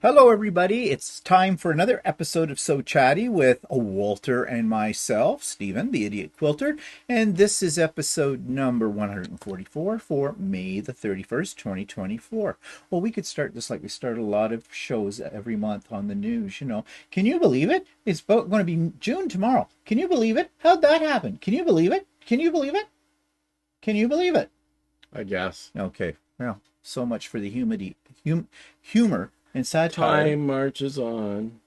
Hello, everybody. It's time for another episode of So Chatty with Walter and myself, Stephen, the Idiot Quilter. And this is episode number 144 for May the 31st, 2024. Well, we could start just like we start a lot of shows every month on the news, you know. Can you believe it? It's going to be June tomorrow. Can you believe it? How'd that happen? Can you believe it? Can you believe it? Can you believe it? I guess. Okay. Well, so much for the humor and satire. Time marches on.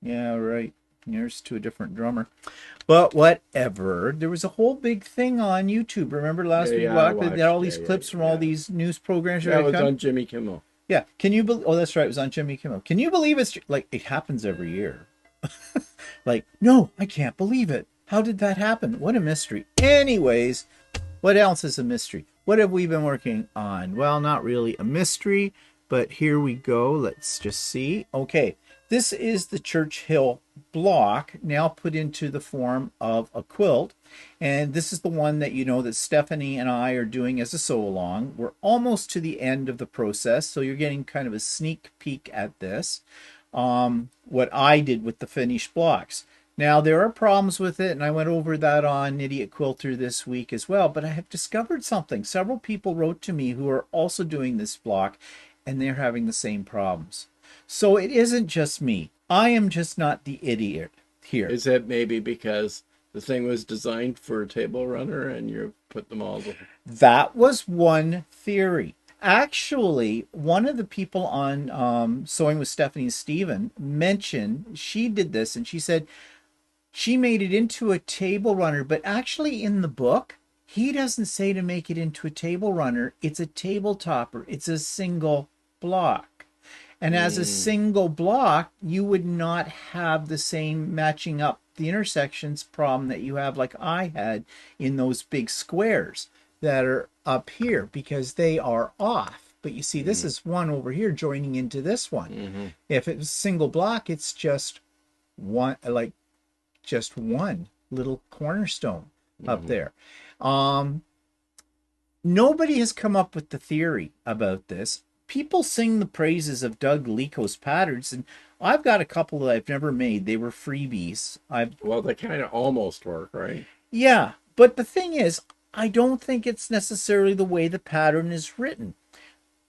Yeah, right. Here's to a different drummer. But whatever. There was a whole big thing on YouTube. Remember last week? They had all these clips from all these news programs. Yeah, it was on Jimmy Kimmel. Yeah. Can you believe? Oh, that's right. It was on Jimmy Kimmel. Can you believe it's like it happens every year? Like, no, I can't believe it. How did that happen? What a mystery. Anyways, what else is a mystery? What have we been working on? Well, not really a mystery, but here we go. Let's just see. Okay, this is the Churchill block now put into the form of a quilt. And this is the one that you know that Stephanie and I are doing as a sew-along. We're almost to the end of the process, so you're getting kind of a sneak peek at this. What I did with the finished blocks. Now, there are problems with it, and I went over that on Idiot Quilter this week as well, but I have discovered something. Several people wrote to me who are also doing this block, and they're having the same problems. So it isn't just me. I am just not the idiot here. Is it maybe because the thing was designed for a table runner and you put them all together? That was one theory. Actually, one of the people on Sewing with Stephanie and Steven mentioned she did this, and she said she made it into a table runner, but actually in the book, he doesn't say to make it into a table runner. It's a table topper. It's a single block. And as a single block, you would not have the same matching up the intersections problem that you have like I had in those big squares that are up here because they are off. But you see, this is one over here joining into this one. If it was a single block, it's just one, like just one little cornerstone up there. Nobody has come up with the theory about this. People sing the praises of Doug Lico's patterns, and I've got a couple that I've never made. They were freebies. Well, they kind of almost work, right? Yeah, but the thing is, I don't think it's necessarily the way the pattern is written.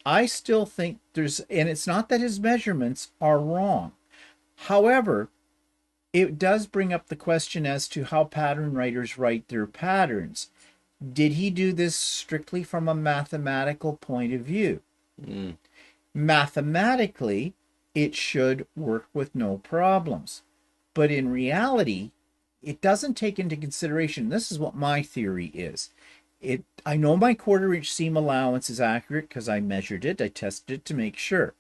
I still think and it's not that his measurements are wrong. However, it does bring up the question as to how pattern writers write their patterns. Did he do this strictly from a mathematical point of view? Mathematically, it should work with no problems. But in reality, it doesn't take into consideration. This is what my theory is. I know my 1/4-inch seam allowance is accurate because I measured it. I tested it to make sure.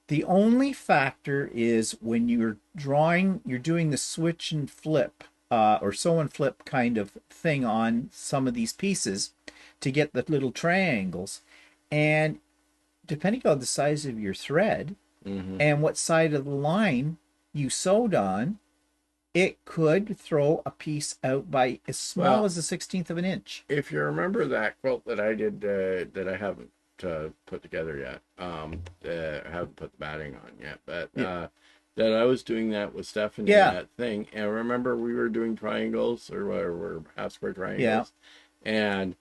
The only factor is when you're doing the switch and flip or sew and flip kind of thing on some of these pieces to get the little triangles. And depending on the size of your thread and what side of the line you sewed on, it could throw a piece out by as small as a 1/16 of an inch. If you remember that quilt that I did that I haven't put together yet, I haven't put the batting on yet, but that I was doing that with Stephanie, that thing, and remember we were doing triangles or whatever, half square triangles, and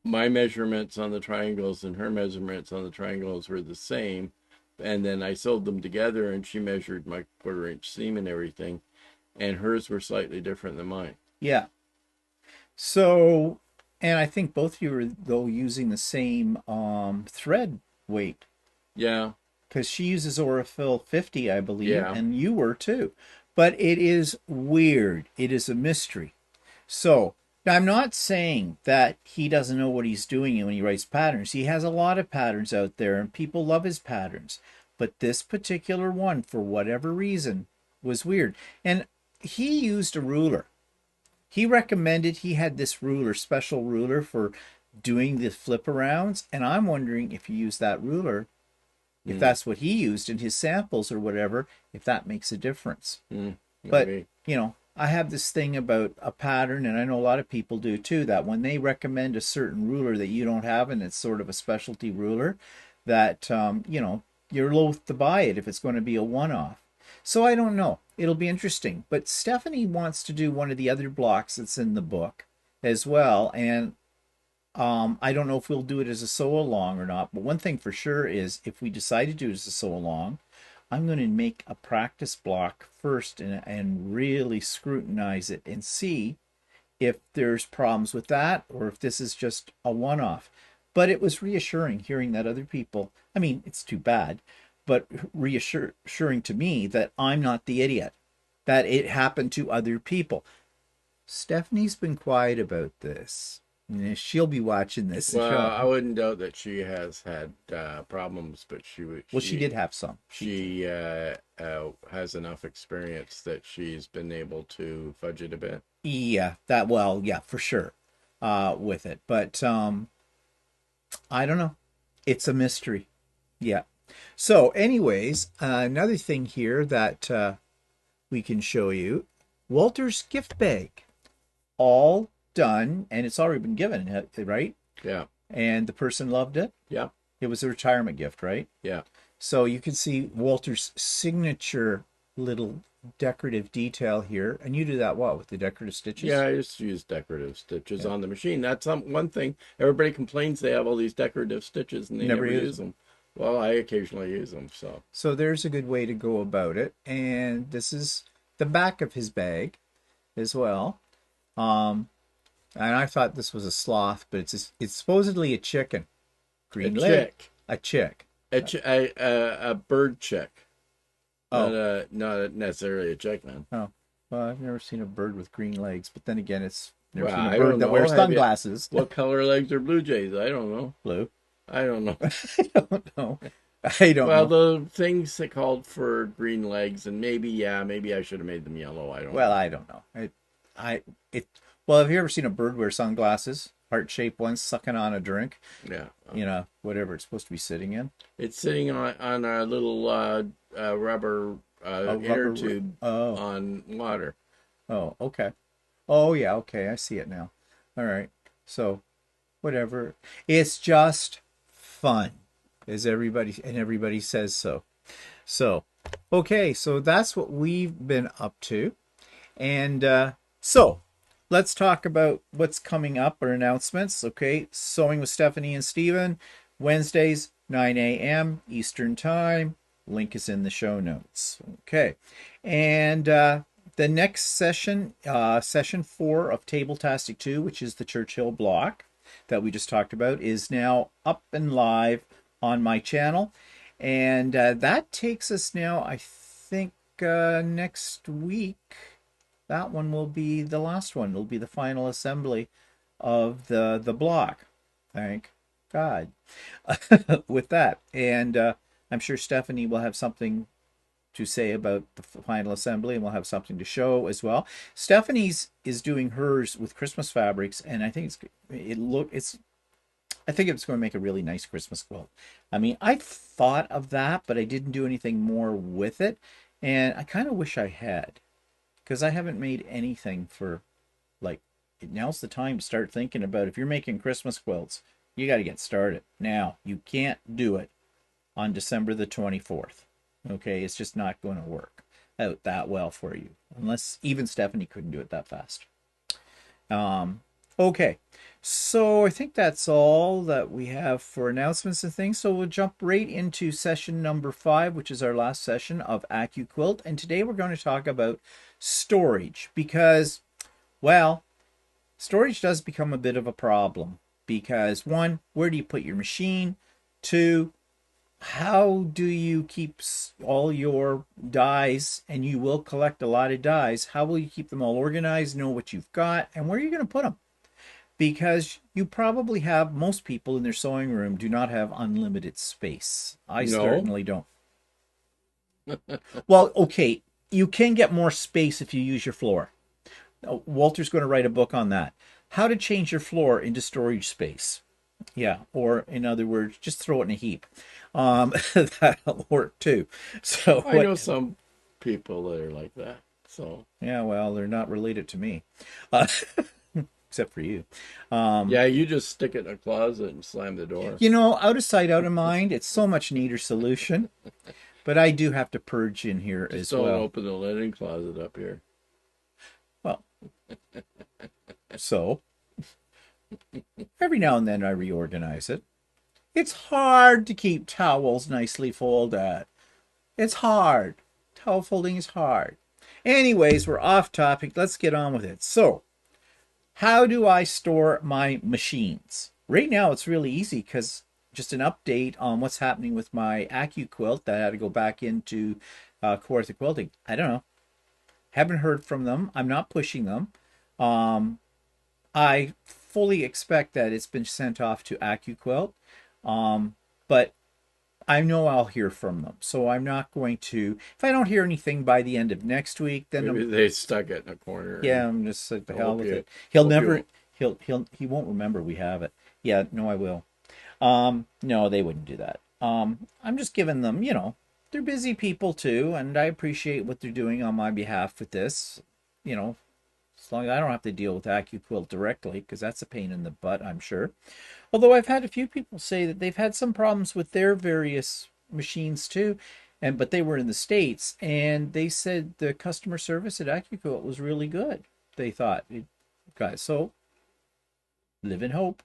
my measurements on the triangles and her measurements on the triangles were the same, and then I sewed them together and she measured my 1/4-inch seam and everything, and hers were slightly different than mine. Yeah. So, and I think both of you were though using the same thread weight. Yeah. Because she uses Aurifil 50, I believe, and you were too. But it is weird. It is a mystery. So, I'm not saying that he doesn't know what he's doing when he writes patterns. He has a lot of patterns out there, and people love his patterns. But this particular one, for whatever reason, was weird. And he used a ruler. He recommended he had this ruler, special ruler for doing the flip arounds. And I'm wondering if you use that ruler, if that's what he used in his samples or whatever, if that makes a difference. But, you know, I have this thing about a pattern, and I know a lot of people do too, that when they recommend a certain ruler that you don't have, and it's sort of a specialty ruler, that, you know, you're loath to buy it if it's going to be a one-off. So I don't know. It'll be interesting. But Stephanie wants to do one of the other blocks that's in the book as well. And I don't know if we'll do it as a sew along or not. But one thing for sure is if we decide to do it as a sew along, I'm going to make a practice block first and really scrutinize it and see if there's problems with that or if this is just a one-off. But it was reassuring hearing that other people, I mean, it's too bad, but reassuring to me that I'm not the idiot, that it happened to other people. Stephanie's been quiet about this. She'll be watching this. Well, I wouldn't doubt that she has had problems, but she did have some. She has enough experience that she's been able to fudge it a bit. Yeah, for sure, with it. But I don't know. It's a mystery. Yeah. So, anyways, another thing here that we can show you, Walter's gift bag, all done, and it's already been given, right? Yeah. And the person loved it. Yeah. It was a retirement gift, right? Yeah. So you can see Walter's signature little decorative detail here, and you do that what with the decorative stitches? Yeah, I just use decorative stitches on the machine. That's one thing. Everybody complains they have all these decorative stitches and they never use them. Well, I occasionally use them. So there's a good way to go about it. And this is the back of his bag as well. And I thought this was a sloth, but it's supposedly a chicken. Green leg. A chick. A bird chick. Oh. Not necessarily a chicken. Oh. Well, I've never seen a bird with green legs, but then again, it's never seen a bird that wears sunglasses. What color legs are blue jays? I don't know. Blue. I don't know. I don't know. Well, the things that called for green legs, and maybe I should have made them yellow. I don't know. I don't know. Well, have you ever seen a bird wear sunglasses? Heart-shaped ones sucking on a drink. Yeah. Whatever it's supposed to be sitting in. It's sitting on a little rubber inner tube on water. Oh, okay. Oh, yeah, okay. I see it now. All right. So, whatever. It's just fun, as everybody says so. So, okay. So that's what we've been up to. And so let's talk about what's coming up, our announcements. Okay, Sewing with Stephanie and Steven, Wednesdays, 9 a.m. Eastern Time. Link is in the show notes. Okay, and the next session, session 4 of Tabletastic 2, which is the Churchill block that we just talked about, is now up and live on my channel. And that takes us now, I think, next week. That one will be the last one. It'll be the final assembly of the block. Thank God. With that. And I'm sure Stephanie will have something to say about the final assembly, and we'll have something to show as well. Stephanie's is doing hers with Christmas fabrics, and I think it's going to make a really nice Christmas quilt. I mean, I thought of that, but I didn't do anything more with it, and I kind of wish I had. Because I haven't made anything for, now's the time to start thinking about if you're making Christmas quilts, you got to get started now. You can't do it on December the 24th. Okay, it's just not going to work out that well for you. Unless even Stephanie couldn't do it that fast. Okay, so I think that's all that we have for announcements and things. So we'll jump right into session number 5, which is our last session of Accuquilt. And today we're going to talk about storage because, well, storage does become a bit of a problem because 1, where do you put your machine? 2, how do you keep all your dies, and you will collect a lot of dies, how will you keep them all organized, know what you've got, and where are you going to put them? Because you probably have, most people in their sewing room do not have unlimited space. I certainly don't. Well, okay, you can get more space if you use your floor. Walter's going to write a book on that. How to change your floor into storage space. Yeah, or in other words, just throw it in a heap. That'll work too. So I know some people that are like that. So yeah, well, they're not related to me. except for you. Yeah, you just stick it in a closet and slam the door. You know, out of sight, out of mind. It's so much neater solution. But I do have to purge in here Just as don't well. open the linen closet up here. Well, so every now and then I reorganize it. It's hard to keep towels nicely folded. It's hard. Towel folding is hard. Anyways, we're off topic. Let's get on with it. So, how do I store my machines? Right now, it's really easy because just an update on what's happening with my Accuquilt that I had to go back into Kawartha Quilting. I don't know. Haven't heard from them. I'm not pushing them. I fully expect that it's been sent off to Accuquilt, but I know I'll hear from them. So I'm not going to. If I don't hear anything by the end of next week, then Maybe they stuck it in a corner. yeah, I'm just like the hell with it. He won't remember we have it. Yeah, no, I will. No, they wouldn't do that. I'm just giving them, they're busy people too, and I appreciate what they're doing on my behalf with this. As long as I don't have to deal with Accuquilt directly, because that's a pain in the butt, I'm sure. Although I've had a few people say that they've had some problems with their various machines too, but they were in the States, and they said the customer service at Accuquilt was really good. They thought, guys, so live in hope.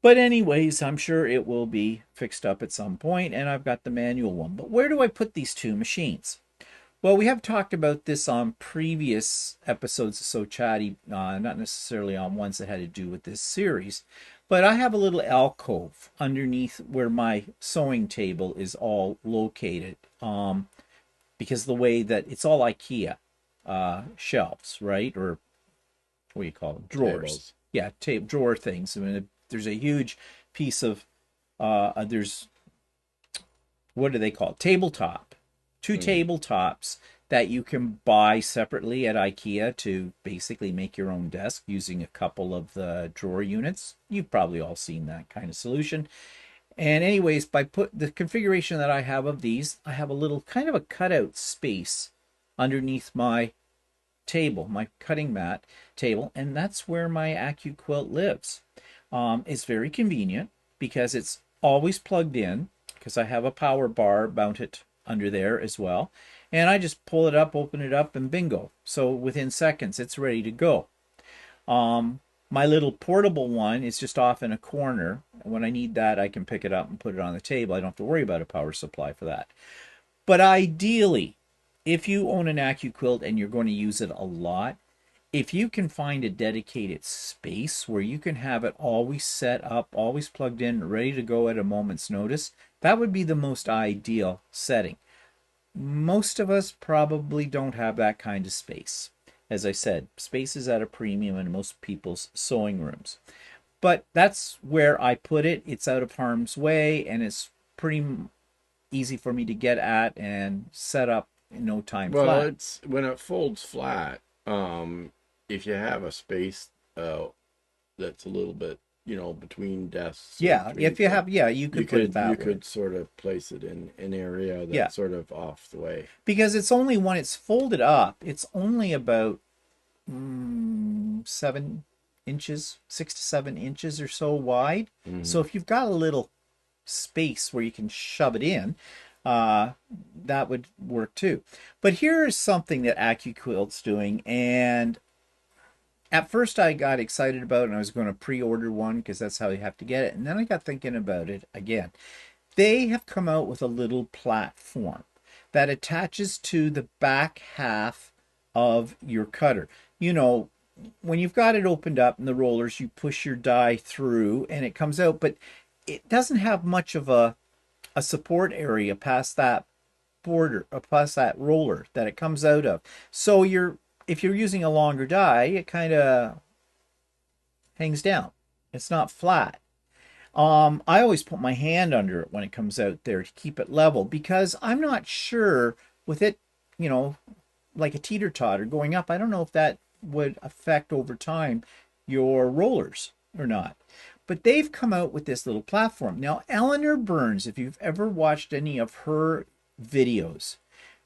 But anyways, I'm sure it will be fixed up at some point, and I've got the manual one. But where do I put these two machines? Well, we have talked about this on previous episodes of So Chatty, not necessarily on ones that had to do with this series, but I have a little alcove underneath where my sewing table is all located, because the way that it's all IKEA shelves, right? Or what do you call them? Drawers. Tables. Yeah, drawer things. I mean, there's a huge piece of, there's, what do they call it? Tabletop. Two tabletops that you can buy separately at IKEA to basically make your own desk using a couple of the drawer units. You've probably all seen that kind of solution. And anyways, by the configuration that I have of these, I have a little kind of a cutout space underneath my table, my cutting mat table, and that's where my Accuquilt lives. It's very convenient because it's always plugged in, because I have a power bar mounted under there as well, and I just pull it up, open it up, and bingo. So within seconds it's ready to go. My little portable one is just off in a corner. When I need that, I can pick it up and put it on the table. I don't have to worry about a power supply for that. But ideally, if you own an Accuquilt and you're going to use it a lot, if you can find a dedicated space where you can have it always set up, always plugged in, ready to go at a moment's notice, that would be the most ideal setting. Most of us probably don't have that kind of space. As I said, space is at a premium in most people's sewing rooms. But that's where I put it. It's out of harm's way, and it's pretty easy for me to get at and set up in no time flat. Well, it's when it folds flat, if you have a space that's a little bit, between desks. Yeah, if you have, you could put it that way. You could sort of place it in an area that's sort of off the way. Because it's only when it's folded up, it's only about 7 inches, 6 to 7 inches or so wide. Mm-hmm. So if you've got a little space where you can shove it in, that would work too. But here is something that Accuquilt's doing, and at first I got excited about it, and I was going to pre-order one because that's how you have to get it. And then I got thinking about it again. They have come out with a little platform that attaches to the back half of your cutter. When you've got it opened up in the rollers, you push your die through and it comes out, but it doesn't have much of a support area past that border, or past that roller that it comes out of. So if you're using a longer die, it kind of hangs down. It's not flat. I always put my hand under it when it comes out there to keep it level, because I'm not sure with it, like a teeter-totter going up, I don't know if that would affect over time your rollers or not. But they've come out with this little platform. Now, Eleanor Burns, if you've ever watched any of her videos,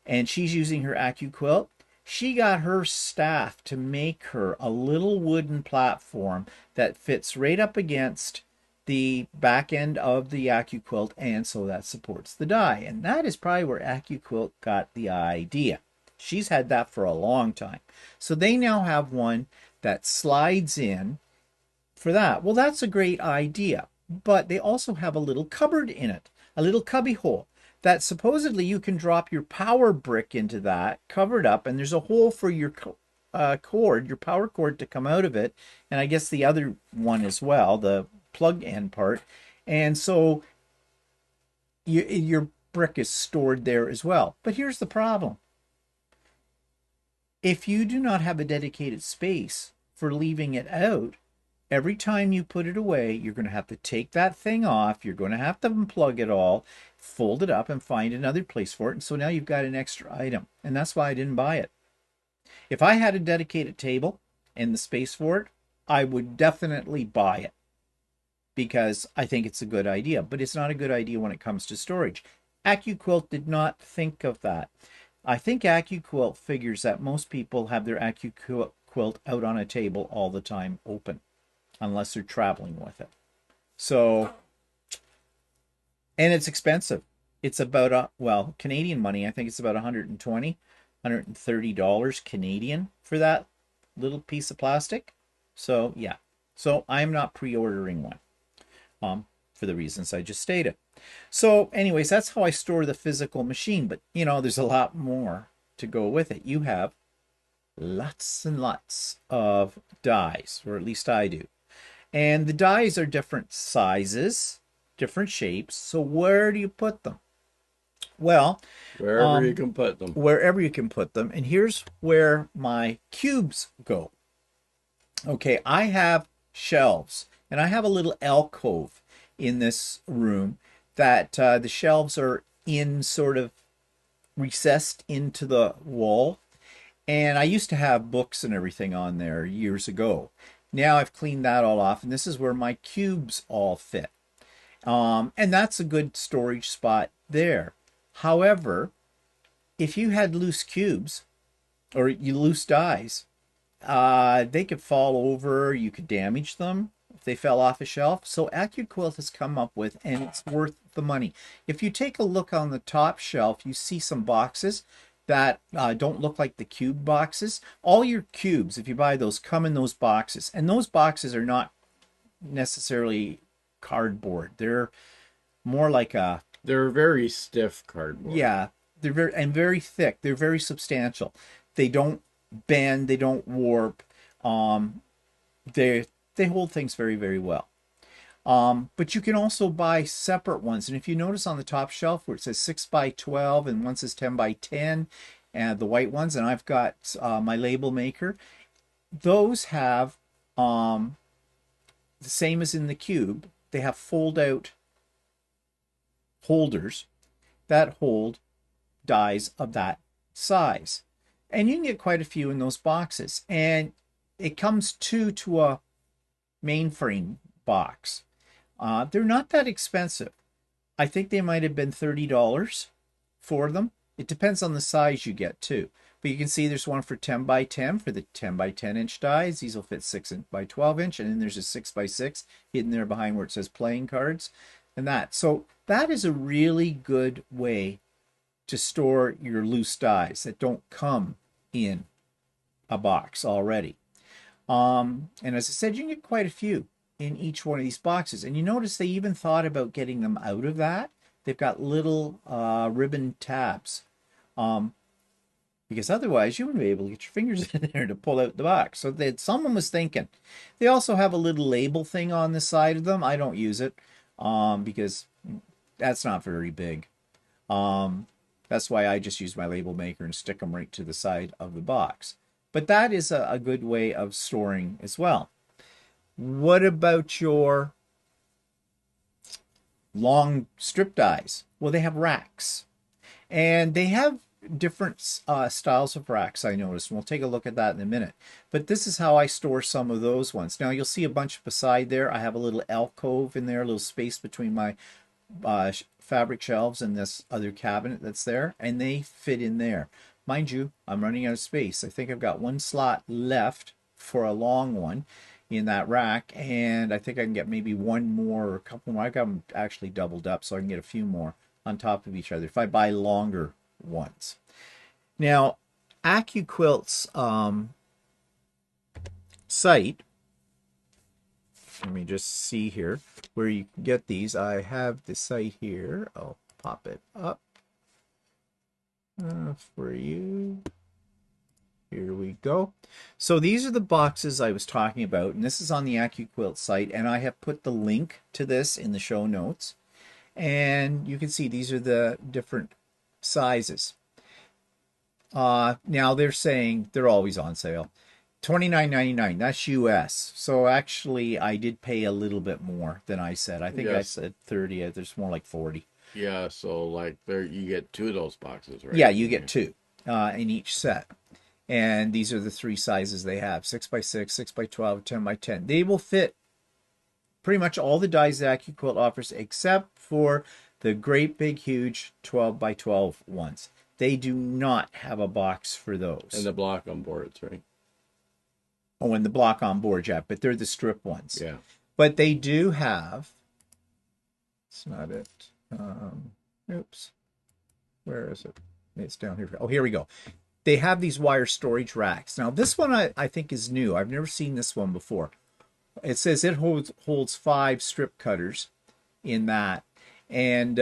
and she's using her Accuquilt, She got her staff to make her a little wooden platform that fits right up against the back end of the Accuquilt, and so that supports the die. And that is probably where Accuquilt got the idea. She's had that for a long time. So they now have one that slides in for that. Well, that's a great idea. But they also have a little cupboard in it, a little cubby hole that supposedly you can drop your power brick into that, covered up, and there's a hole for your cord, your power cord to come out of it, and I guess the other one as well, the plug end part. And so your brick is stored there as well. But here's the problem. If you do not have a dedicated space for leaving it out, every time you put it away, you're going to have to take that thing off. You're going to have to unplug it all, fold it up, and find another place for it. And so now you've got an extra item. And that's why I didn't buy it. If I had a dedicated table and the space for it, I would definitely buy it because I think it's a good idea. But it's not a good idea when it comes to storage. Accuquilt did not think of that. I think Accuquilt figures that most people have their Accuquilt out on a table all the time open, unless they're traveling with it. So, and it's expensive. It's about, well, Canadian money, I think it's about $120, $130 Canadian for that little piece of plastic. So, yeah. So, I'm not pre-ordering one for the reasons I just stated. So, anyways, that's how I store the physical machine. But, you know, there's a lot more to go with it. You have lots and lots of dies, or at least I do. And the dies are different sizes, different shapes. So where do you put them? Well, wherever you can put them. Wherever you can put them. And here's where my cubes go. Okay, I have shelves, and I have a little alcove in this room that the shelves are in sort of recessed into the wall. And I used to have books and everything on there years ago. Now I've cleaned that all off, and this is where my cubes all fit. And that's a good storage spot there. However, if you had loose cubes or you loose dies, they could fall over, you could damage them if they fell off a shelf. So Accuquilt has come up with, and it's worth the money. If you take a look on the top shelf, you see some boxes that don't look like the cube boxes. All your cubes, if you buy those, come in those boxes. And those boxes are not necessarily cardboard. They're more like a... They're very stiff cardboard. Yeah, they're very thick. They're very substantial. They don't bend. They don't warp. They hold things very, very well. But you can also buy separate ones. And if you notice on the top shelf where it says 6 by 12 and one says 10 by 10, and the white ones, and I've got my label maker, those have the same as in the cube. They have fold out holders that hold dies of that size. And you can get quite a few in those boxes. And it comes to a mainframe box. They're not that expensive. I think they might have been $30 for them. It depends on the size you get too. But you can see there's one for 10 by 10 for the 10 by 10 inch dies. These will fit 6 by 12 inch. And then there's a 6 by 6 hidden there behind where it says playing cards and that. So that is a really good way to store your loose dies that don't come in a box already. And as I said, you can get quite a few in each one of these boxes. And you notice they even thought about getting them out of that. They've got little ribbon tabs. Because otherwise you wouldn't be able to get your fingers in there to pull out the box. So someone was thinking. They also have a little label thing on the side of them. I don't use it because that's not very big. That's why I just use my label maker and stick them right to the side of the box. But that is a good way of storing as well. What about your long strip dies? Well, they have racks. And they have different styles of racks, I noticed. And we'll take a look at that in a minute. But this is how I store some of those ones. Now, you'll see a bunch beside there. I have a little alcove in there, a little space between my fabric shelves and this other cabinet that's there. And they fit in there. mind you, I'm running out of space. I think I've got one slot left for a long one in that rack, and I think I can get maybe one more or a couple more. I've got them actually doubled up, so I can get a few more on top of each other if I buy longer ones. Now, Accuquilt's site, let me just see here where you can get these. I have the site here. I'll pop it up for you. Here we go. So these are the boxes I was talking about, and this is on the Accuquilt site, and I have put the link to this in the show notes. And you can see these are the different sizes. Now they're saying they're always on sale. $29.99. That's US. So actually, I did pay a little bit more than I said. I think I said 30. There's more like 40. Yeah. So like there, you get two of those boxes, right? Yeah, you get two in each set. And these are the three sizes they have: 6x6, 6x12, 10x10. They will fit pretty much all the dies that Accuquilt offers, except for the great big huge 12x12 ones. They do not have a box for those. And the block on boards, right? Oh, and the block on board, yeah, but they're the strip ones. Yeah. But they do have, it's not it. Oops. Where is it? It's down here. Oh, here we go. They have these wire storage racks. Now, this one I think is new. I've never seen this one before. It says it holds 5 strip cutters in that. And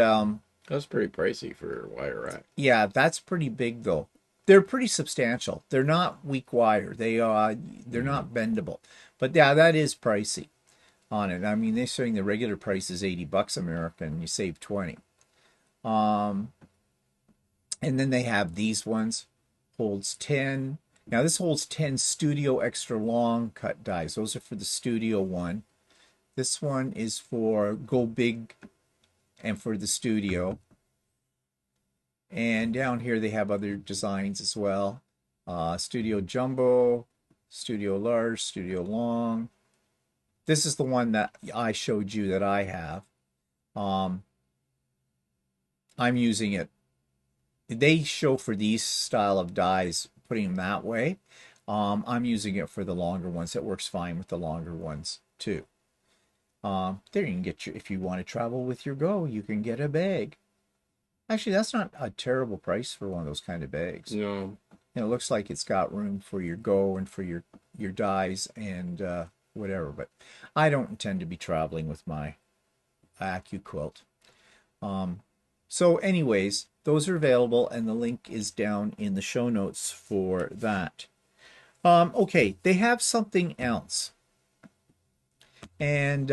that's pretty pricey for a wire rack. Yeah, that's pretty big, though. They're pretty substantial. They're not weak wire. They're not bendable. But yeah, that is pricey on it. I mean, they're saying the regular price is $80 American. You save 20. And then they have these ones. Holds 10. Now this holds 10 studio extra long cut dies. Those are for the studio one. This one is for go big and for the studio. And down here they have other designs as well. Studio jumbo, studio large, studio long. This is the one that I showed you that I have. I'm using it. They show for these style of dies, putting them that way. I'm using it for the longer ones. It works fine with the longer ones too. There you can get your, if you want to travel with your Go, you can get a bag. Actually, that's not a terrible price for one of those kind of bags. No. And it looks like it's got room for your Go and for your dies and whatever. But I don't intend to be traveling with my Accuquilt. So anyways, those are available, and the link is down in the show notes for that. Okay, they have something else. And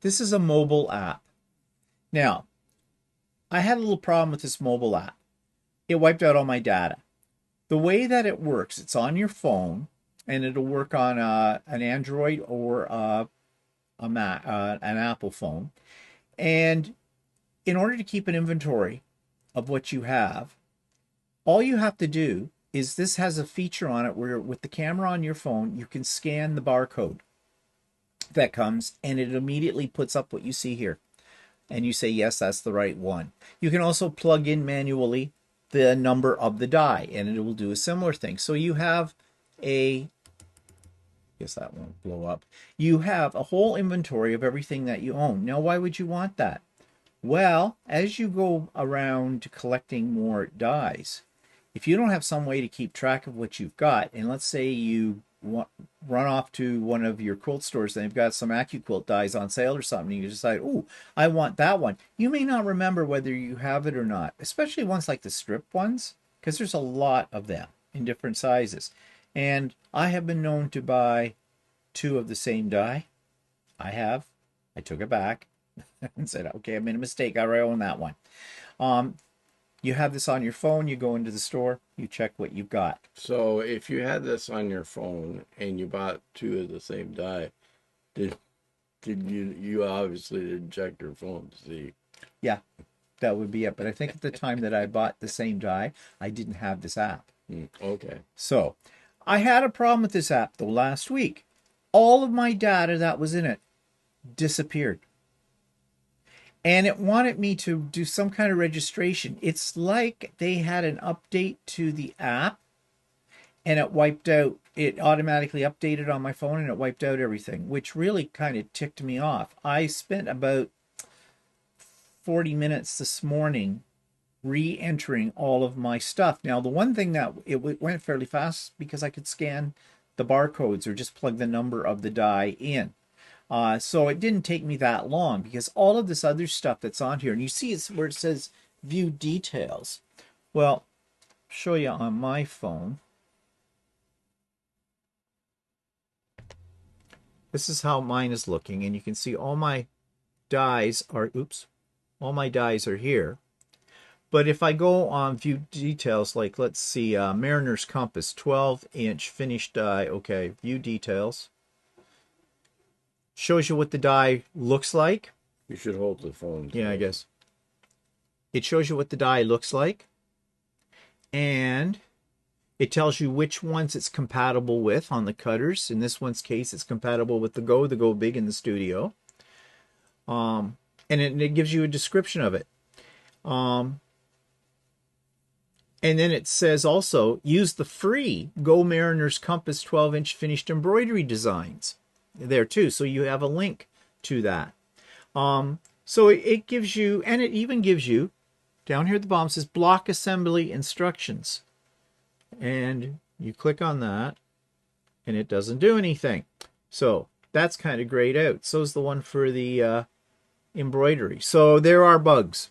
this is a mobile app. Now, I had a little problem with this mobile app. It wiped out all my data. The way that it works, it's on your phone, and it'll work on an Android or an Apple phone. And in order to keep an inventory of what you have, all you have to do is, this has a feature on it where with the camera on your phone, you can scan the barcode that comes, and it immediately puts up what you see here. And you say, yes, that's the right one. You can also plug in manually the number of the die, and it will do a similar thing. So you have I guess that won't blow up. You have a whole inventory of everything that you own. Now, why would you want that? Well, as you go around collecting more dies, if you don't have some way to keep track of what you've got, and let's say you run off to one of your quilt stores and they've got some Accuquilt dies on sale or something, you decide, oh, I want that one. You may not remember whether you have it or not, especially ones like the strip ones, because there's a lot of them in different sizes. And I have been known to buy 2 of the same die. I took it back and said, okay, I made a mistake. I already own that one. You have this on your phone, you go into the store, you check what you've got. So if you had this on your phone and you bought 2 of the same die, did you obviously didn't check your phone to see? Yeah, that would be it. But I think at the time that I bought the same die, I didn't have this app. Okay. So I had a problem with this app though last week. All of my data that was in it disappeared. and it wanted me to do some kind of registration. It's like they had an update to the app and it wiped out, it automatically updated on my phone and it wiped out everything, which really kind of ticked me off. I spent about 40 minutes this morning re-entering all of my stuff. Now, the one thing that it went fairly fast because I could scan the barcodes or just plug the number of the die in. So it didn't take me that long because all of this other stuff that's on here, and you see it's where it says view details. Well, I'll show you on my phone. This is how mine is looking, and you can see all my dies are, oops, all my dies are here. But if I go on view details, like let's see, Mariner's Compass, 12-inch finished die. Okay, view details. Shows you what the die looks like. You should hold the phone. Yeah, I guess. It shows you what the die looks like. And it tells you which ones it's compatible with on the cutters. In this one's case, it's compatible with the Go Big in the Studio. And it gives you a description of it. And then it says also, use the free Go Mariner's Compass 12-inch finished embroidery designs there too. So you have a link to that. So it gives you, and it even gives you, down here at the bottom, says block assembly instructions. And you click on that, and it doesn't do anything. So that's kind of grayed out. So is the one for the embroidery. So there are bugs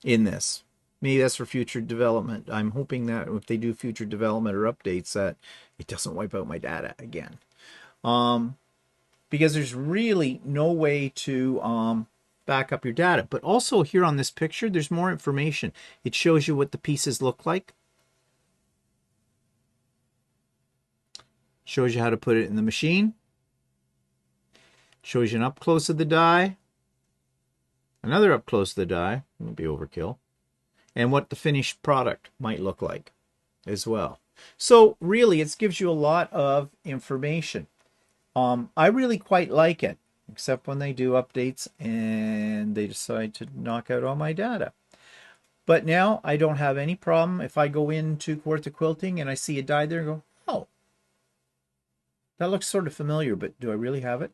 in this. Maybe that's for future development. I'm hoping that if they do future development or updates, that it doesn't wipe out my data again. Because there's really no way to back up your data. But also here on this picture, there's more information. It shows you what the pieces look like. Shows you how to put it in the machine. Shows you an up close of the die. Another up close of the die. It won't be overkill. And what the finished product might look like as well. So really, it gives you a lot of information. I really quite like it, except when they do updates and they decide to knock out all my data. But now I don't have any problem. If I go into Kawartha Quilting and I see a die there and go, oh, that looks sort of familiar, but do I really have it?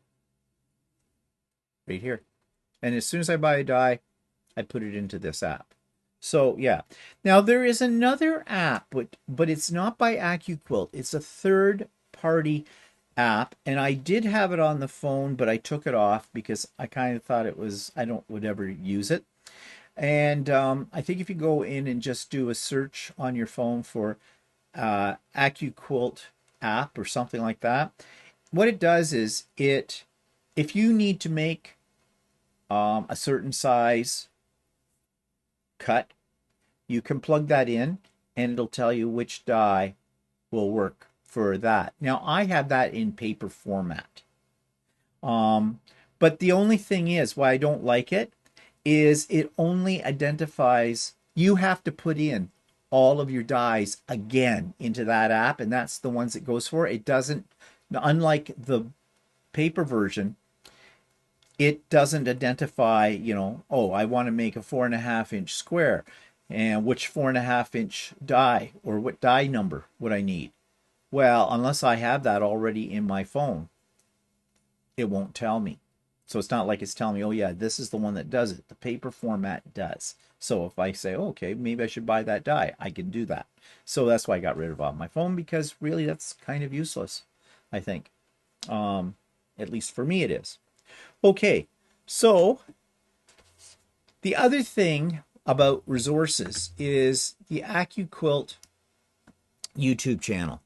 Right here. And as soon as I buy a die, I put it into this app. So yeah. Now there is another app, but it's not by Accuquilt. It's a third-party app, and I did have it on the phone, but I took it off because I kind of thought it was, would ever use it. And I think if you go in and just do a search on your phone for Accuquilt App or something like that, what it does is if you need to make a certain size cut, you can plug that in and it'll tell you which die will work for that. Now I have that in paper format. But the only thing is why I don't like it is it only identifies, you have to put in all of your dies again into that app, and that's the ones it goes for. It doesn't, unlike the paper version, it doesn't identify, oh, I want to make a 4.5-inch square, and which 4.5-inch die or what die number would I need. Well, unless I have that already in my phone, it won't tell me. So it's not like it's telling me, oh yeah, this is the one that does it. The paper format does. So if I say, oh, okay, maybe I should buy that die, I can do that. So that's why I got rid of it on my phone, because really that's kind of useless, I think. At least for me it is. Okay, so the other thing about resources is the Accuquilt YouTube channel.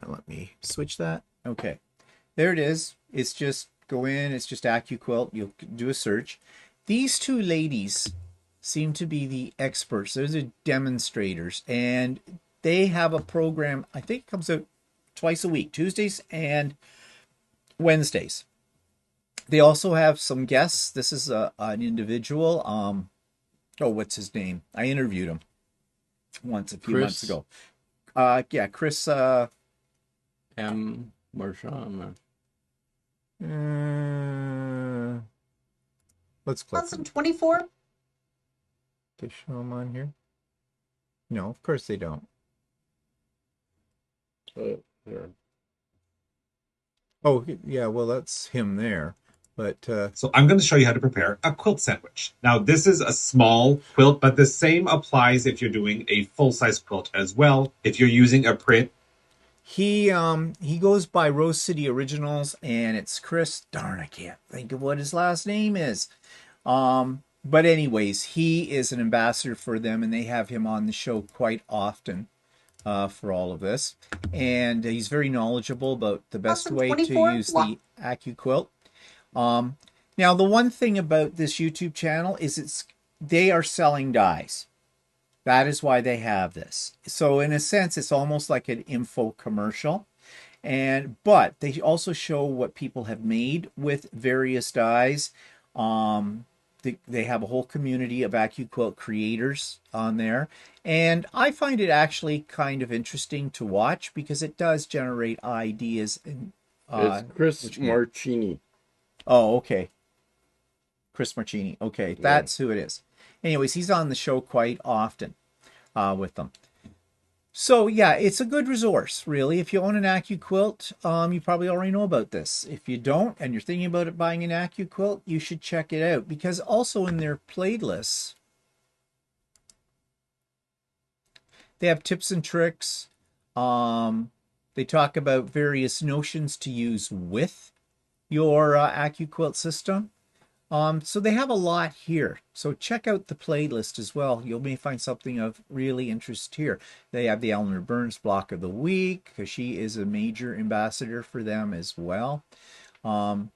Let me switch that. Okay, there it is. It's just go in, it's just Accuquilt. You'll do a search. These two ladies seem to be the experts. Those are demonstrators, and they have a program, I think it comes out twice a week, Tuesdays and Wednesdays. They also have some guests. This is an individual. What's his name? I interviewed him once a few months ago. Yeah, Chris. M. Marchand. Let's click them. 2024. They show them on here? No, of course they don't. There. Oh, yeah, well, that's him there. But So I'm going to show you how to prepare a quilt sandwich. Now, this is a small quilt, but the same applies if you're doing a full-size quilt as well. If you're using a print, he goes by Rose City Originals, and it's Chris. Darn, I can't think of what his last name is. But anyways, he is an ambassador for them, and they have him on the show quite often for all of this. And he's very knowledgeable about the best way to use the Accuquilt. Now, the one thing about this YouTube channel is they are selling dies. That is why they have this. So in a sense, it's almost like an info commercial. But they also show what people have made with various dies. They have a whole community of Accuquilt creators on there. And I find it actually kind of interesting to watch because it does generate ideas. It's Chris Marchini. Oh, okay. Chris Marchini. Okay, that's who it is. Anyways, he's on the show quite often with them. So, yeah, it's a good resource, really. If you own an Accuquilt, you probably already know about this. If you don't, and you're thinking about buying an Accuquilt, you should check it out. Because also in their playlists, they have tips and tricks. They talk about various notions to use with your Accuquilt system. So they have a lot here. So check out the playlist as well. You may find something of really interest here. They have the Eleanor Burns Block of the Week, because she is a major ambassador for them as well. And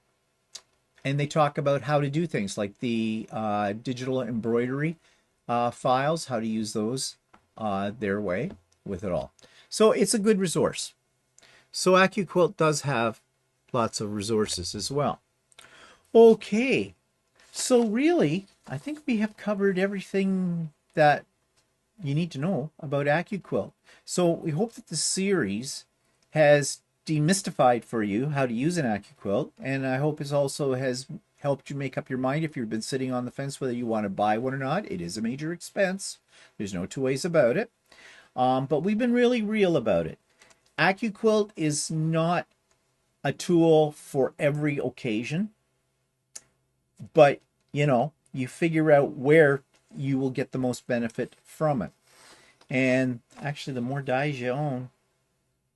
they talk about how to do things like the digital embroidery files, how to use those their way with it all. So it's a good resource. So Accuquilt does have lots of resources as well. Okay. So really, I think we have covered everything that you need to know about Accuquilt. So we hope that the series has demystified for you how to use an Accuquilt, and I hope it also has helped you make up your mind if you've been sitting on the fence whether you want to buy one or not. It is a major expense. There's no two ways about it. But we've been really real about it. Accuquilt is not a tool for every occasion. But, you know, you figure out where you will get the most benefit from it. And actually, the more dies you own,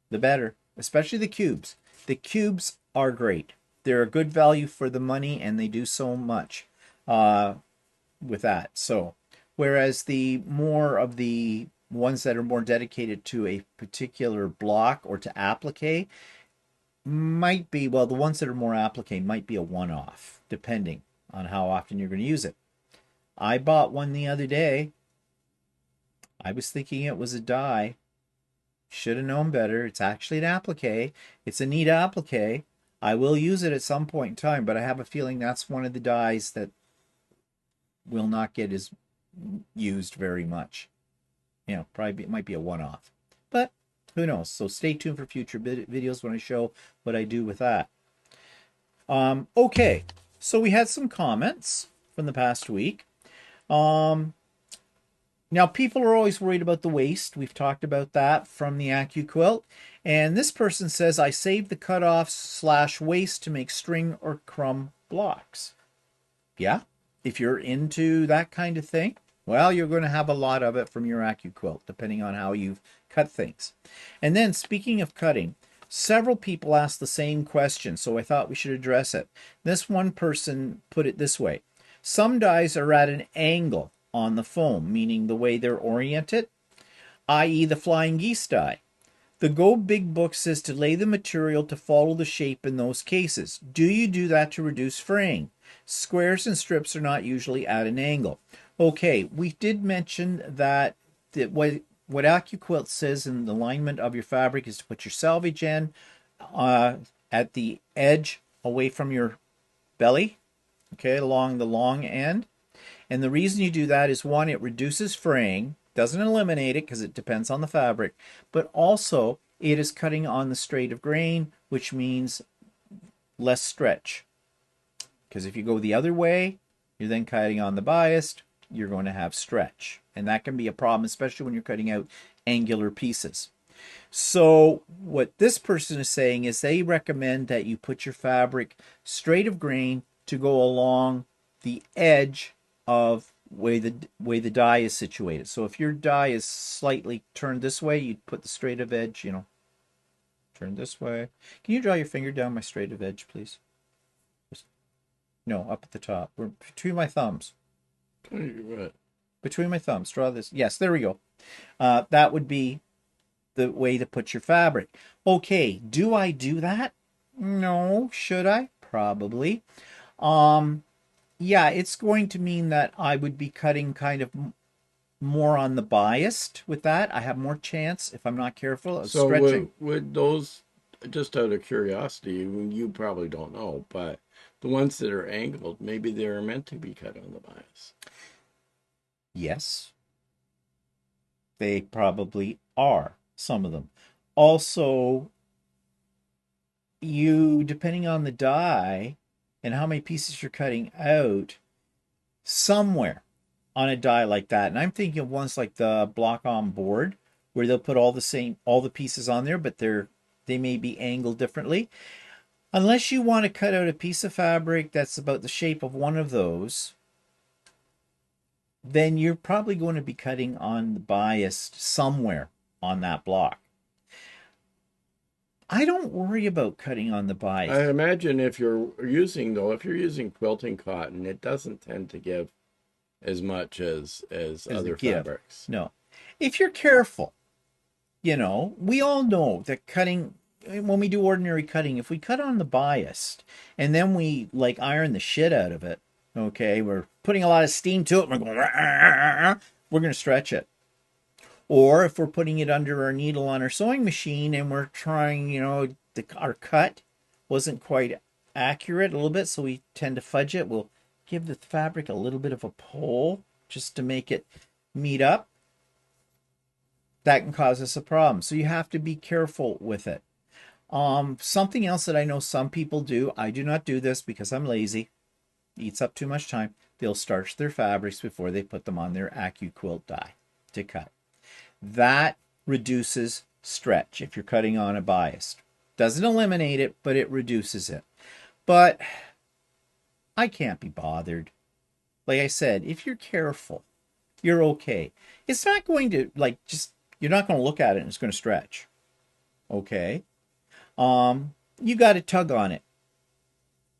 the better, especially the cubes. The cubes are great. They're a good value for the money, and they do so much with that. So, whereas the more of the ones that are more dedicated to a particular block or to applique might be, well, the ones that are more applique might be a one-off, depending on how often you're going to use it. I bought one the other day. I was thinking it was a die. Should have known better. It's actually an applique. It's a neat applique. I will use it at some point in time, but I have a feeling that's one of the dies that will not get as used very much. You know, probably it might be a one-off. But who knows? So stay tuned for future videos when I show what I do with that. Okay. So we had some comments from the past week. Now, people are always worried about the waste. We've talked about that from the Accuquilt. And this person says, I saved the cutoffs / waste to make string or crumb blocks. Yeah, if you're into that kind of thing, well, you're going to have a lot of it from your Accuquilt, depending on how you've cut things. And then, speaking of cutting, several people asked the same question, so I thought we should address it. This one person put it this way. Some dies are at an angle on the foam, meaning the way they're oriented, i.e. the flying geese die. The Go Big book says to lay the material to follow the shape in those cases. Do you do that to reduce fraying? Squares and strips are not usually at an angle. Okay, we did mention that what Accuquilt says in the alignment of your fabric is to put your selvage end at the edge away from your belly, okay, along the long end. And the reason you do that is, one, it reduces fraying, doesn't eliminate it because it depends on the fabric, but also it is cutting on the straight of grain, which means less stretch. Because if you go the other way, You're then cutting on the biased, you're going to have stretch. And that can be a problem, especially when you're cutting out angular pieces. So what this person is saying is they recommend that you put your fabric straight of grain to go along the edge of way the die is situated. So if your die is slightly turned this way, you'd put the straight of edge, turn this way. Can you draw your finger down my straight of edge, please? No, up at the top. We're between my thumbs. Between my thumbs. Draw this. Yes, there we go. That would be the way to put your fabric. Okay, do I do that? No. Should I? Probably. Yeah, it's going to mean that I would be cutting kind of more on the biased with that. I have more chance, if I'm not careful, of stretching. Would those, just out of curiosity, you probably don't know, but the ones that are angled, maybe they're meant to be cut on the bias. Yes. They probably are, some of them. Also, depending on the die and how many pieces you're cutting out, somewhere on a die like that, and I'm thinking of ones like the block on board, where they'll put all the pieces on there, but they may be angled differently. Unless you want to cut out a piece of fabric that's about the shape of one of those, then you're probably going to be cutting on the biased somewhere on that block. I don't worry about cutting on the bias. I imagine if you're using quilting cotton, it doesn't tend to give as much as other fabrics. No. If you're careful, we all know that cutting, when we do ordinary cutting, if we cut on the biased and then we like iron the shit out of it, okay, we're putting a lot of steam to it, and we're going to stretch it. Or if we're putting it under our needle on our sewing machine and we're trying, our cut wasn't quite accurate a little bit, so we tend to fudge it. We'll give the fabric a little bit of a pull just to make it meet up. That can cause us a problem. So you have to be careful with it. Something else that I know some people do, I do not do this because I'm lazy, eats up too much time. They'll starch their fabrics before they put them on their Accuquilt die to cut. That reduces stretch if you're cutting on a biased. Doesn't eliminate it, but it reduces it. But I can't be bothered. Like I said, if you're careful, you're okay. It's not going to, you're not going to look at it and it's going to stretch. Okay? You got to tug on it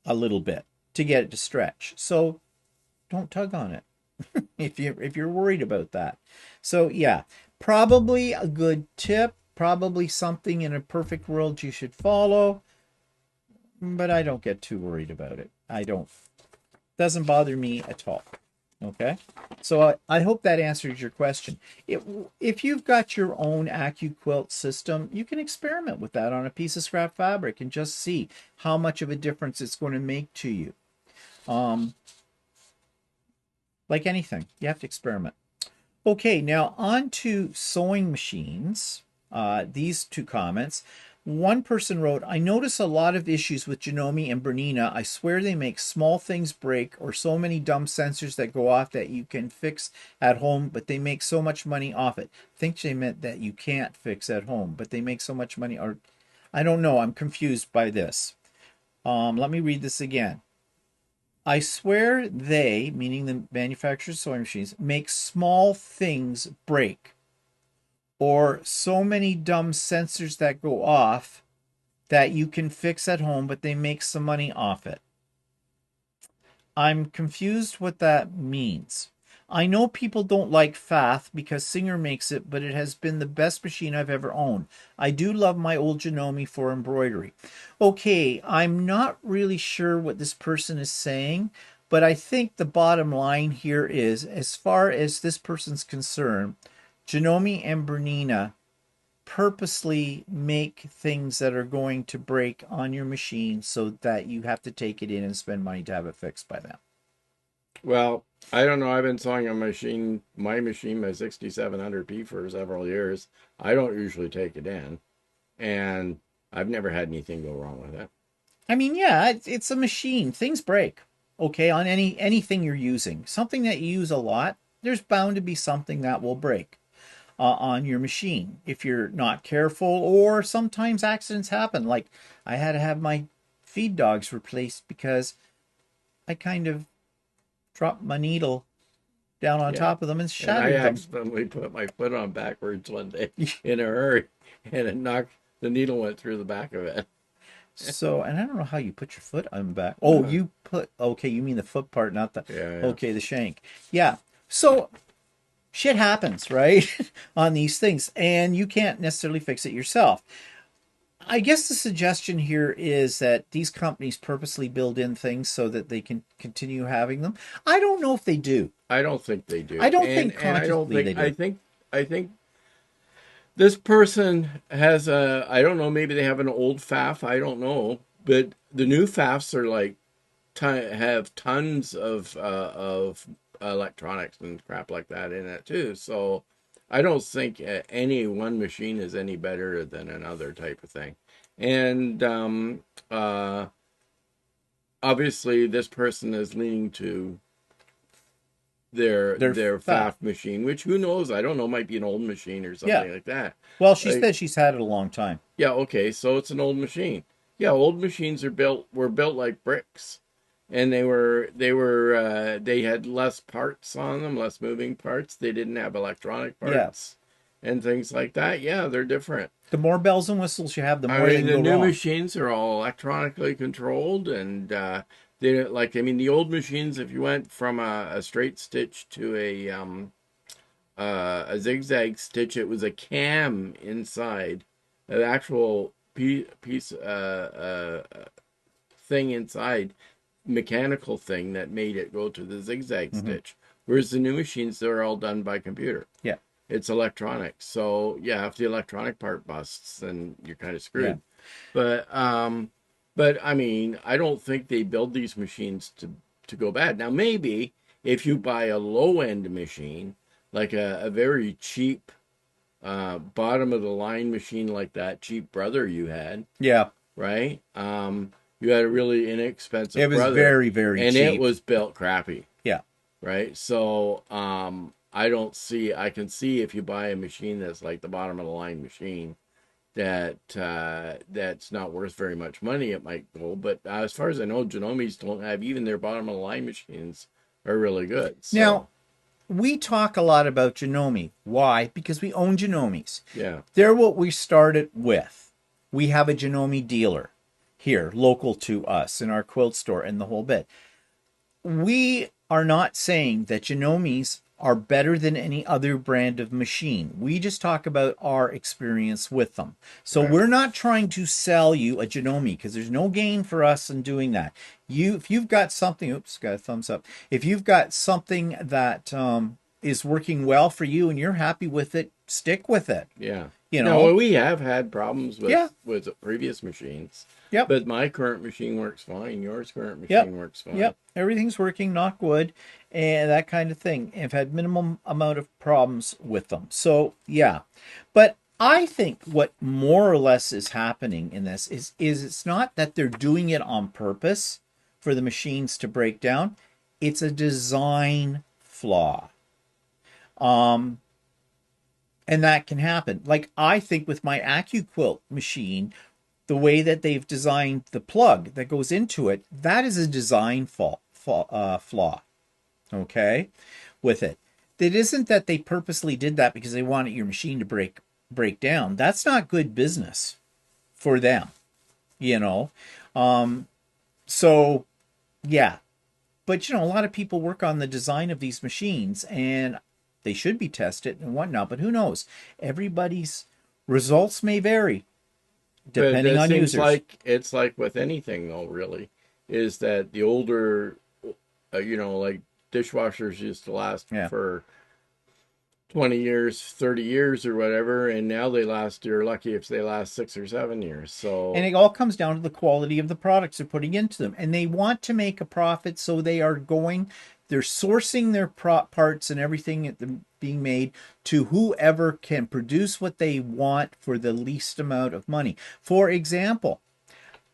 a little bit to get it to stretch. So don't tug on it if you're worried about that. So yeah, probably a good tip, probably something in a perfect world you should follow, but I don't get too worried about it. Doesn't bother me at all. Okay, so I hope that answers your question. If you've got your own Accuquilt system, you can experiment with that on a piece of scrap fabric and just see how much of a difference it's going to make to you. Like anything, you have to experiment. Okay, now on to sewing machines. These two comments. One person wrote, I notice a lot of issues with Janome and Bernina. I swear they make small things break or so many dumb sensors that go off that you can fix at home, but they make so much money off it. I think they meant that you can't fix at home, but they make so much money. Or I don't know. I'm confused by this. Let me read this again. I swear they, meaning the manufacturers of sewing machines, make small things break or so many dumb sensors that go off that you can fix at home, but they make some money off it. I'm confused what that means. I know people don't like Fath because Singer makes it, but it has been the best machine I've ever owned. I do love my old Janome for embroidery. Okay, I'm not really sure what this person is saying, but I think the bottom line here is, as far as this person's concerned, Janome and Bernina purposely make things that are going to break on your machine so that you have to take it in and spend money to have it fixed by them. Well, I don't know. I've been sewing my 6700P for several years. I don't usually take it in, and I've never had anything go wrong with it. I mean, yeah, it's a machine. Things break. okay, on anything you're using, something that you use a lot, there's bound to be something that will break on your machine if you're not careful, or sometimes accidents happen. Like I had to have my feed dogs replaced because I kind of dropped my needle down on Yeah. top of them and And I shattered them. accidentally put my foot on backwards one day in a hurry, and it knocked, the needle went through the back of it. So, and I don't know how you put your foot on back. Oh, you put, okay, you mean the foot part, not the, Yeah, yeah. okay, the shank. Yeah. So shit happens, right? On these things, and you can't necessarily fix it yourself. I guess the suggestion here is that these companies purposely build in things so that they can continue having them. I don't know if they do. I don't think they do. I don't think And I don't consciously think, they do. I think this person has a, I don't know, maybe they have an old faff, I don't know, but the new faffs are like have tons of electronics and crap like that in it too. So I don't think any one machine is any better than another type of thing. And obviously this person is leaning to their faff faff machine, which who knows, I don't know, might be an old machine or something like that. Well, she Like, said she's had it a long time. yeah, okay, so it's an old machine. Yeah, old machines were built like bricks, and they had less parts on them, less moving parts. They didn't have electronic parts and things like that. Yeah, they're different. The more bells and whistles you have, the I more they mean, can the go new wrong. machines are all electronically controlled, and they like. I mean, the old machines, if you went from a straight stitch to a zigzag stitch, it was a cam inside, an actual piece thing inside, mechanical thing that made it go to the zigzag stitch. Whereas the new machines, they're all done by computer. Yeah. It's electronic. So yeah, if the electronic part busts, then you're kind of screwed. Yeah. But I mean, I don't think they build these machines to go bad. Now maybe if you buy a low end machine, like a very cheap bottom of the line machine, like that cheap brother you had, Yeah. right? You had a really inexpensive It was brother, very, very and cheap. it was built crappy. Yeah. Right. So I can see if you buy a machine that's like the bottom of the line machine that that's not worth very much money, it might go. But as far as I know, Genomes don't have, even their bottom of the line machines are really good. So, Now, we talk a lot about Janome. Why? Because we own Genomes. yeah. They're what we started with. We have a Janome dealer here, local to us, in our quilt store and the whole bit. We are not saying that Genomes are better than any other brand of machine. We just talk about our experience with them. So Right. we're not trying to sell you a Janome, because there's no gain for us in doing that. If you've got something, oops, got a thumbs up. If you've got something that is working well for you and you're happy with it, stick with it. Yeah. You No, know. we have had problems with previous machines. Yep. But my current machine works fine. Yours current machine Yep. works fine. Yep. Everything's working, knock wood, and that kind of thing. I've had minimum amount of problems with them. So yeah. But I think what more or less is happening in this is it's not that they're doing it on purpose for the machines to break down. It's a design flaw. And that can happen. Like I think with my Accuquilt machine, the way that they've designed the plug that goes into it, that is a design flaw. Okay, with it. It isn't that they purposely did that because they wanted your machine to break down. That's not good business for them, you know. So yeah, but you know, a lot of people work on the design of these machines, and they should be tested and whatnot. But who knows? Everybody's results may vary depending on seems users. like it's like with anything though, really, is that the older, like dishwashers used to last for 20 years, 30 years or whatever, and now they last, you're lucky if they last 6 or 7 years. So, and it all comes down to the quality of the products they're putting into them, and they want to make a profit, so they're sourcing their parts and everything being made to whoever can produce what they want for the least amount of money. For example,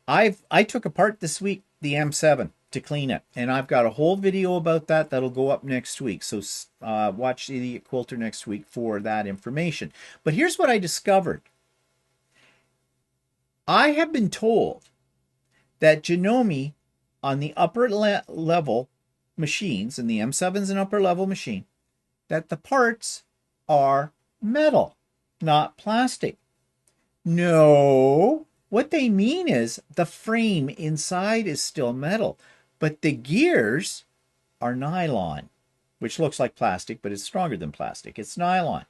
I took apart this week the M7 to clean it. And I've got a whole video about that that'll go up next week. So watch Idiot Quilter next week for that information. But here's what I discovered. I have been told that Janome on the upper level machines, in the M7's an upper level machine, that the parts are metal, not plastic. No, what they mean is the frame inside is still metal, but the gears are nylon, which looks like plastic, but it's stronger than plastic. It's nylon.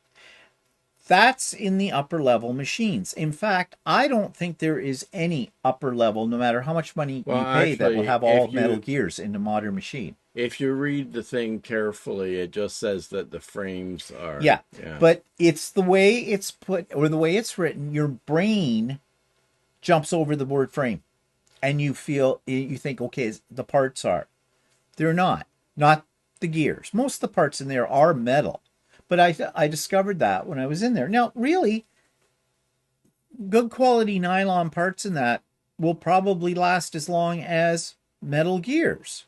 That's in the upper level machines. In fact, I don't think there is any upper level, no matter how much money you pay, that will have all metal gears in the modern machine. If you read the thing carefully, it just says that the frames are... Yeah, but it's the way it's put, or the way it's written, your brain jumps over the word frame. And you think, okay, the parts are. They're not the gears. Most of the parts in there are metal. But I discovered that when I was in there. Now, really, good quality nylon parts in that will probably last as long as metal gears.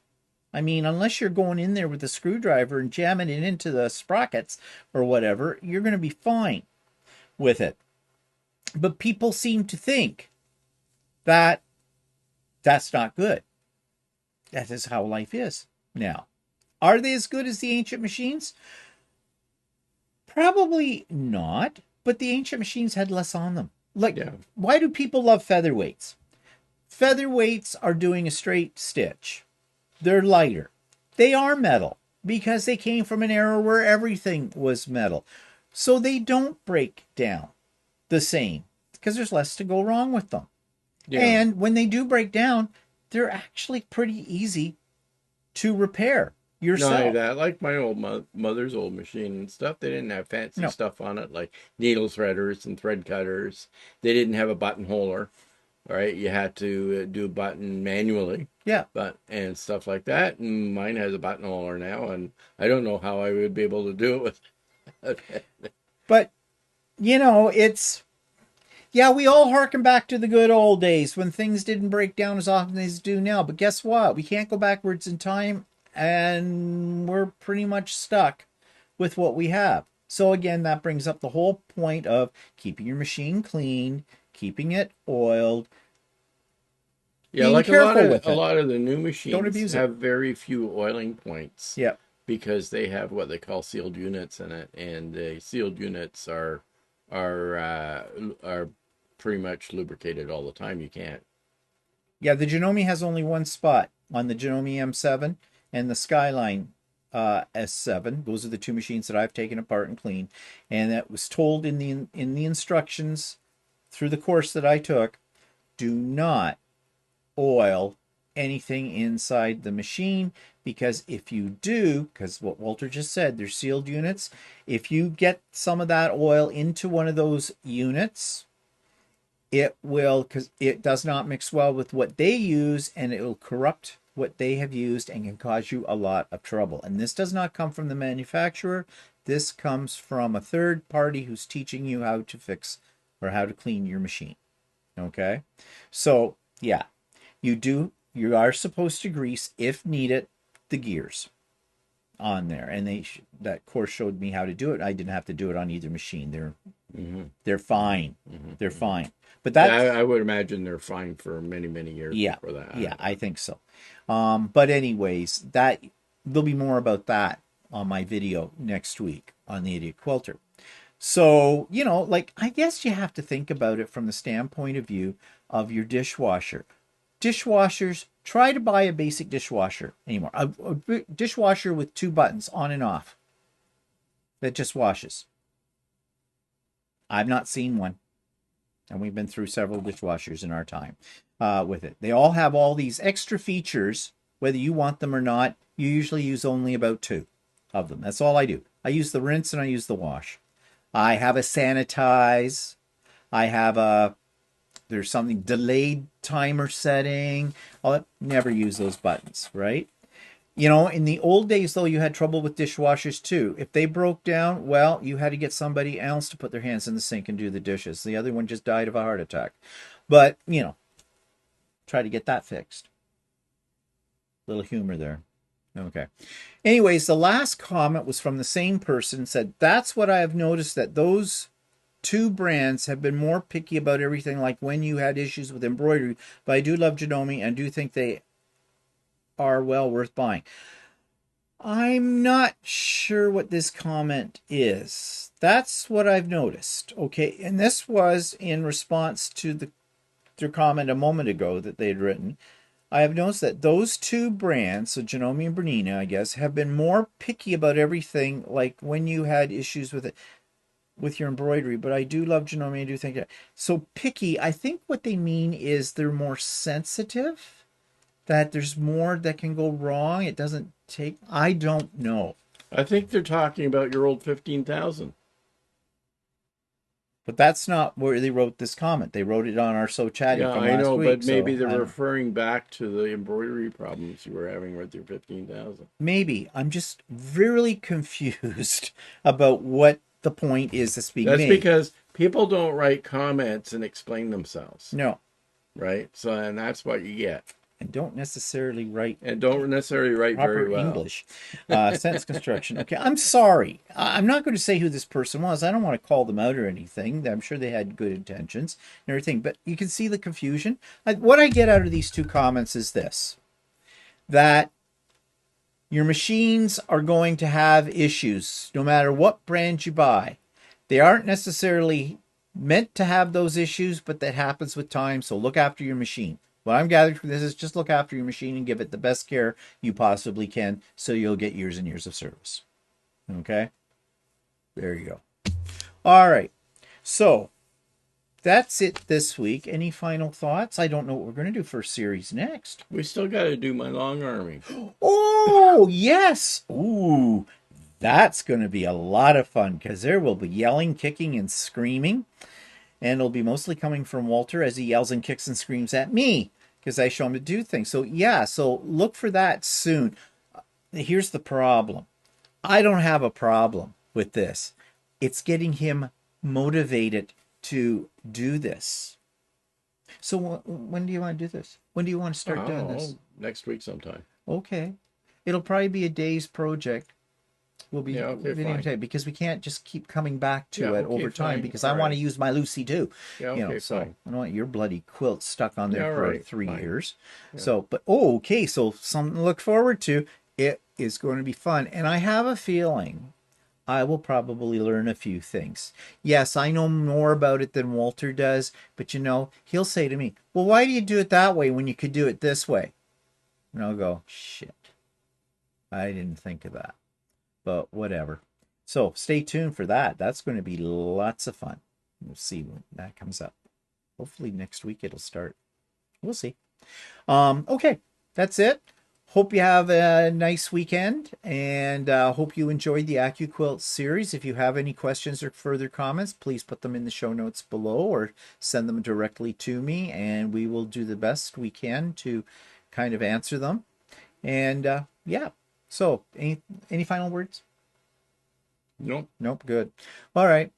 I mean, unless you're going in there with a screwdriver and jamming it into the sprockets or whatever, you're going to be fine with it. But people seem to think that that's not good. That is how life is now. Are they as good as the ancient machines? Probably not, but the ancient machines had less on them. Why do people love featherweights? Featherweights are doing a straight stitch. They're lighter. They are metal because they came from an era where everything was metal. So they don't break down the same because there's less to go wrong with them. Yeah. And when they do break down, they're actually pretty easy to repair yourself. No, like my old mother's old machine and stuff. They didn't have fancy stuff on it like needle threaders and thread cutters. They didn't have a buttonholer. Right, you had to do a button manually. Yeah, and stuff like that. And mine has a buttonholer now, and I don't know how I would be able to do it with. But it's. Yeah, we all harken back to the good old days when things didn't break down as often as they do now. But guess what? We can't go backwards in time, and we're pretty much stuck with what we have. So again, that brings up the whole point of keeping your machine clean, keeping it oiled. Yeah, like a lot of the new machines have very few oiling points. Yeah. Because they have what they call sealed units in it, and the sealed units are pretty much lubricated all the time. You can't. Yeah, the Janome has only one spot on the Janome M7 and the Skyline S7. Those are the two machines that I've taken apart and cleaned, and that was told in the instructions through the course that I took, do not oil anything inside the machine, because if you do, because what Walter just said, they're sealed units, if you get some of that oil into one of those units, it will, because it does not mix well with what they use, and it will corrupt what they have used and can cause you a lot of trouble. And this does not come from the manufacturer. This comes from a third party who's teaching you how to fix or how to clean your machine. Okay? So, yeah, you are supposed to grease, if needed, the gears on there. And that course showed me how to do it. I didn't have to do it on either machine. They're fine. They're fine. But that, I would imagine they're fine for many, many years before that. Yeah, I think so. But anyways, there'll be more about that on my video next week on the Idiot Quilter. So, I guess you have to think about it from the standpoint of view of your dishwasher. Dishwashers, try to buy a basic dishwasher anymore. A dishwasher with 2 buttons on and off that just washes. I've not seen one. And we've been through several dishwashers in our time with it. They all have all these extra features, whether you want them or not. You usually use only about 2 of them. That's all I do. I use the rinse and I use the wash. I have a sanitize. I have there's something delayed timer setting. Never use those buttons, right? In the old days, though, you had trouble with dishwashers, too. If they broke down, well, you had to get somebody else to put their hands in the sink and do the dishes. The other one just died of a heart attack. But, try to get that fixed. Little humor there. Okay. Anyways, the last comment was from the same person, said, that's what I have noticed, that those two brands have been more picky about everything, like when you had issues with embroidery, but I do love Janome and do think they are well worth buying. I'm not sure what this comment is. That's what I've noticed. Okay, and this was in response to their comment a moment ago that they had written. I have noticed that those two brands, so Janome and Bernina, I guess, have been more picky about everything, like when you had issues with it, with your embroidery, but I do love Janome. I do think that. So picky, I think what they mean is they're more sensitive, that there's more that can go wrong. It doesn't take, I don't know. I think they're talking about your old 15,000. But that's not where they wrote this comment. They wrote it on our So Chatty from last I know, week. but maybe so they're referring back to the embroidery problems you were having with your 15,000. Maybe. I'm just really confused about what the point is that's being made. That's because people don't write comments and explain themselves. No. Right? So, and that's what you get. And don't necessarily write very well. English. Sentence construction. Okay, I'm sorry. I'm not going to say who this person was. I don't want to call them out or anything. I'm sure they had good intentions and everything. But you can see the confusion. What I get out of these two comments is this. That your machines are going to have issues no matter what brand you buy. They aren't necessarily meant to have those issues, but that happens with time. So look after your machine. What I'm gathering from this is just look after your machine and give it the best care you possibly can so you'll get years and years of service. Okay? There you go. All right. So that's it this week. Any final thoughts? I don't know what we're going to do for a series next. We still got to do my long arming. Oh, yes. Ooh, that's going to be a lot of fun because there will be yelling, kicking, and screaming. And it'll be mostly coming from Walter as he yells and kicks and screams at me because I show him to do things. So, yeah, so look for that soon. Here's the problem. I don't have a problem with this. It's getting him motivated to do this. So when do you want to do this? When do you want to start doing this? Next week sometime. Okay. It'll probably be a day's project. We'll be fine. because we can't just keep coming back to it over time fine. because I want to use my Lucy too. So I don't want your bloody quilt stuck on there for 3 years. Yeah. So, but okay, so something to look forward to. It is going to be fun, and I have a feeling I will probably learn a few things. Yes, I know more about it than Walter does, but he'll say to me, "Well, why do you do it that way when you could do it this way?" And I'll go, "Shit, I didn't think of that." But whatever. So stay tuned for that. That's going to be lots of fun. We'll see when that comes up. Hopefully next week it'll start. We'll see. Okay, that's it. Hope you have a nice weekend, and hope you enjoyed the Accuquilt series. If you have any questions or further comments, please put them in the show notes below or send them directly to me, and we will do the best we can to kind of answer them. And yeah. So, any final words? Nope. Good. All right.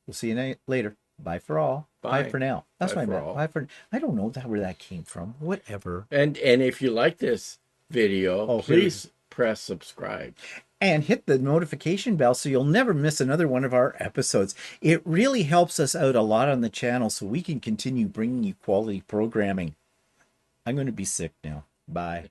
We'll see you later. Bye for all. Bye for now. That's what I meant. Bye for. I don't know where that came from. Whatever. And if you like this video, please press subscribe and hit the notification bell so you'll never miss another one of our episodes. It really helps us out a lot on the channel so we can continue bringing you quality programming. I'm going to be sick now. Bye.